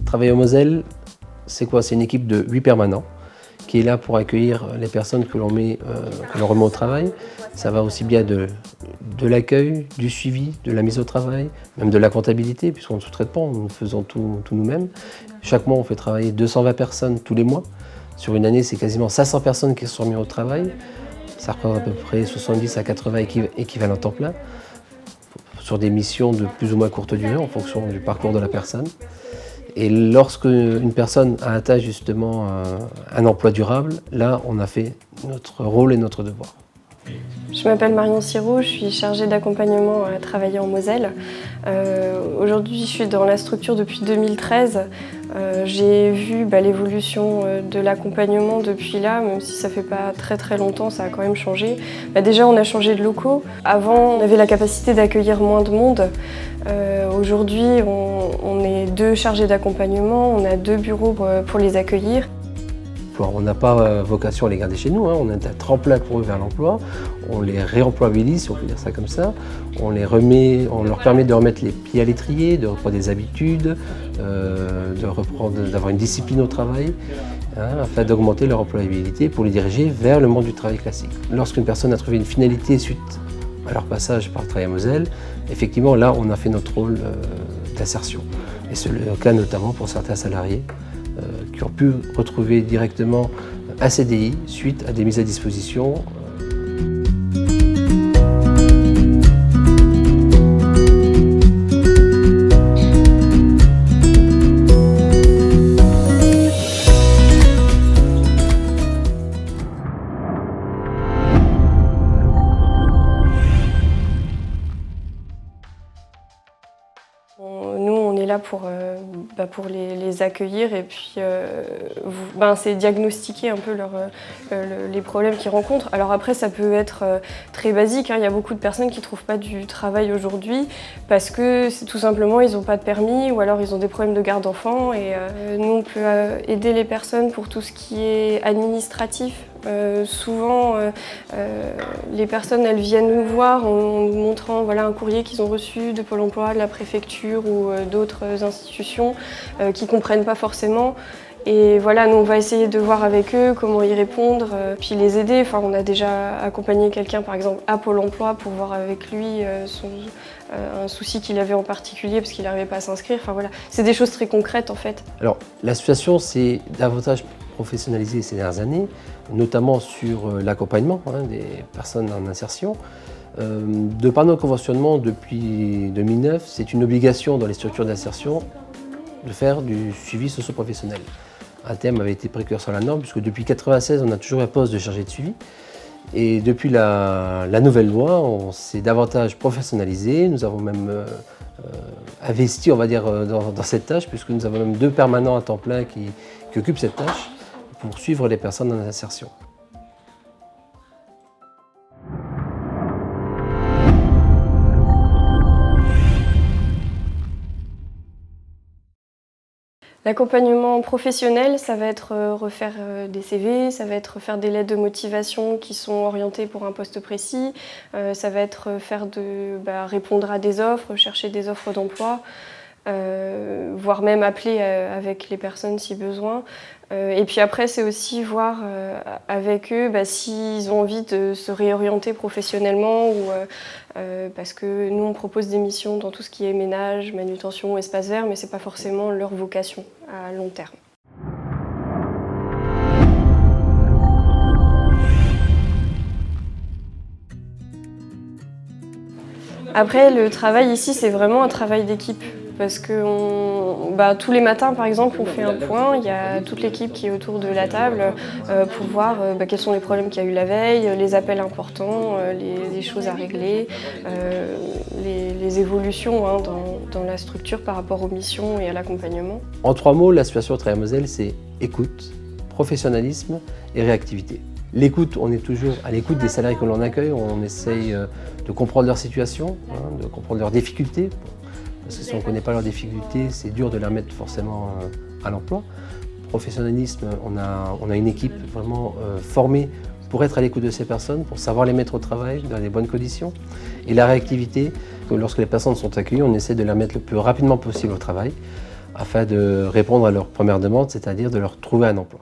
Travailler au Moselle, c'est quoi? C'est une équipe de 8 permanents qui est là pour accueillir les personnes que l'on remet au travail. Ça va aussi bien de l'accueil, du suivi, de la mise au travail, même de la comptabilité, puisqu'on ne sous-traite pas, nous faisons tout nous-mêmes. Chaque mois, on fait travailler 220 personnes tous les mois. Sur une année, c'est quasiment 500 personnes qui sont mises au travail. Ça représente à peu près 70 à 80 équivalents temps plein, sur des missions de plus ou moins courte durée en fonction du parcours de la personne. Et lorsque une personne a atteint justement un emploi durable, là, on a fait notre rôle et notre devoir. Je m'appelle Marion Sirot, je suis chargée d'accompagnement à travailler en Moselle. Aujourd'hui, je suis dans la structure depuis 2013. J'ai vu l'évolution de l'accompagnement depuis là, même si ça fait pas très longtemps, ça a quand même changé. Déjà, on a changé de locaux. Avant, on avait la capacité d'accueillir moins de monde. Aujourd'hui, on est 2 chargés d'accompagnement, on a 2 bureaux pour les accueillir. On n'a pas vocation à les garder chez nous, on est un tremplin pour eux vers l'emploi, on les réemployabilise, si on peut dire ça comme ça, on leur permet de remettre les pieds à l'étrier, de reprendre des habitudes, d'avoir une discipline au travail, afin d'augmenter leur employabilité pour les diriger vers le monde du travail classique. Lorsqu'une personne a trouvé une finalité suite à leur passage par le travail à Moselle, effectivement là on a fait notre rôle d'insertion. Et c'est le cas notamment pour certains salariés qui ont pu retrouver directement un CDI suite à des mises à disposition. Nous, on est là pour les accueillir et puis c'est diagnostiquer un peu les problèmes qu'ils rencontrent. Alors après, ça peut être très basique, il y a beaucoup de personnes qui ne trouvent pas du travail aujourd'hui parce que tout simplement, ils n'ont pas de permis ou alors ils ont des problèmes de garde d'enfants. Et nous, on peut aider les personnes pour tout ce qui est administratif. Souvent, les personnes elles viennent nous voir en nous montrant un courrier qu'ils ont reçu de Pôle emploi, de la préfecture ou d'autres institutions qui ne comprennent pas forcément. Et voilà, nous on va essayer de voir avec eux comment y répondre, puis les aider. Enfin, on a déjà accompagné quelqu'un par exemple à Pôle emploi pour voir avec lui un souci qu'il avait en particulier parce qu'il n'arrivait pas à s'inscrire. Enfin voilà, c'est des choses très concrètes en fait. Alors la situation s'est davantage professionnalisée ces dernières années, notamment sur l'accompagnement des personnes en insertion. De par notre conventionnement depuis 2009, c'est une obligation dans les structures d'insertion de faire du suivi socio-professionnel. Un thème avait été précurseur à la norme puisque depuis 1996, on a toujours un poste de chargé de suivi. Et depuis la nouvelle loi, on s'est davantage professionnalisé. Nous avons même investi, on va dire, dans cette tâche, puisque nous avons même 2 permanents à temps plein qui occupent cette tâche pour suivre les personnes en insertion. L'accompagnement professionnel, ça va être refaire des CV, ça va être faire des lettres de motivation qui sont orientées pour un poste précis, ça va être répondre à des offres, chercher des offres d'emploi, voire même appeler avec les personnes si besoin. Et puis après, c'est aussi voir avec eux s'ils ont envie de se réorienter professionnellement ou parce que nous, on propose des missions dans tout ce qui est ménage, manutention, espace vert, mais ce n'est pas forcément leur vocation à long terme. Après, le travail ici, c'est vraiment un travail d'équipe parce qu'on tous les matins, par exemple, on fait un point. Il y a toute l'équipe qui est autour de la table pour voir quels sont les problèmes qu'il y a eu la veille, les appels importants, les choses à régler, les évolutions dans la structure par rapport aux missions et à l'accompagnement. En 3 mots, la situation au Travail-Moselle, c'est écoute, professionnalisme et réactivité. L'écoute, on est toujours à l'écoute des salariés que l'on accueille, on essaye de comprendre leur situation, de comprendre leurs difficultés, parce que si on ne connaît pas leurs difficultés, c'est dur de les remettre forcément à l'emploi. Professionnalisme, on a une équipe vraiment formée pour être à l'écoute de ces personnes, pour savoir les mettre au travail dans les bonnes conditions. Et la réactivité, que lorsque les personnes sont accueillies, on essaie de les mettre le plus rapidement possible au travail, afin de répondre à leur première demande, c'est-à-dire de leur trouver un emploi.